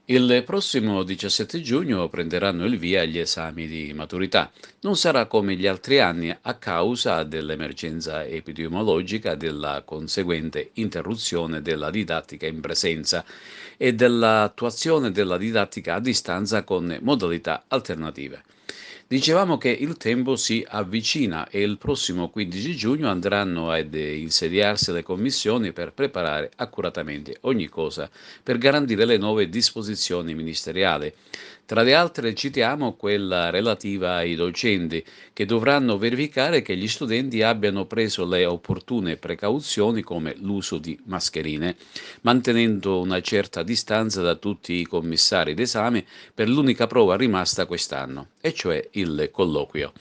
Il prossimo 17 giugno prenderanno il via gli esami di maturità. Non sarà come gli altri anni a causa dell'emergenza epidemiologica, della conseguente interruzione della didattica in presenza e dell'attuazione della didattica a distanza con modalità alternative. Dicevamo che il tempo si avvicina e il prossimo 15 giugno andranno ad insediarsi le commissioni per preparare accuratamente ogni cosa per garantire le nuove disposizioni ministeriali. Tra le altre citiamo quella relativa ai docenti, che dovranno verificare che gli studenti abbiano preso le opportune precauzioni come l'uso di mascherine, mantenendo una certa distanza da tutti i commissari d'esame per l'unica prova rimasta quest'anno, e cioè il colloquio.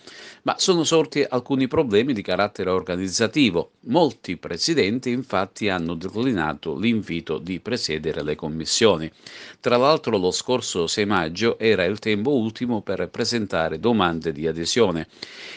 Ma sono sorti alcuni problemi di carattere organizzativo. Molti presidenti infatti hanno declinato l'invito di presiedere le commissioni. Tra l'altro lo scorso 6 maggio era il tempo ultimo per presentare domande di adesione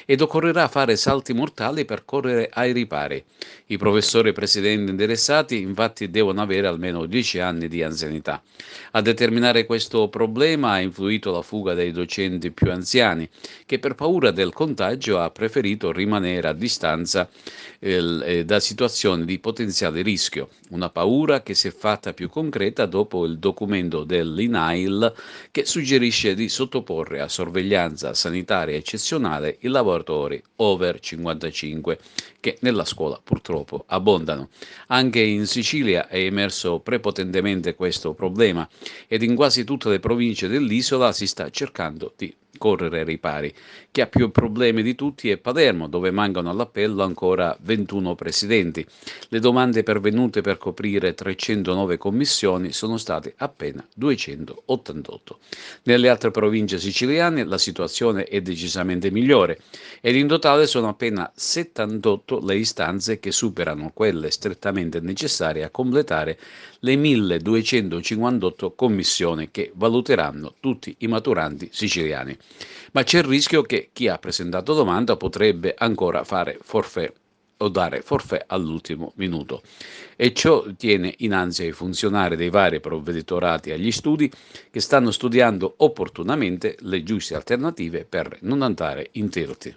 ed occorrerà fare salti mortali per correre ai ripari. I professori presidenti interessati infatti devono avere almeno 10 anni di anzianità. A determinare questo problema ha influito la fuga dei docenti più anziani, che per paura del contagio ha preferito rimanere a distanza da situazioni di potenziale rischio, una paura che si è fatta più concreta dopo il documento dell'INAIL che suggerisce di sottoporre a sorveglianza sanitaria eccezionale i lavoratori over 55 che nella scuola purtroppo abbondano. Anche in Sicilia è emerso prepotentemente questo problema ed in quasi tutte le province dell'isola si sta cercando di correre ai ripari. Chi ha più problemi di tutti è Palermo, dove mancano all'appello ancora 21 presidenti. Le domande pervenute per coprire 309 commissioni sono state appena 288. Nelle altre province siciliane la situazione è decisamente migliore ed in totale sono appena 78 le istanze che superano quelle strettamente necessarie a completare le 1258 commissioni che valuteranno tutti i maturanti siciliani. Ma c'è il rischio che chi ha presentato domanda potrebbe ancora fare forfè o dare forfè all'ultimo minuto. E ciò tiene in ansia i funzionari dei vari provveditorati agli studi che stanno studiando opportunamente le giuste alternative per non andare interrotti.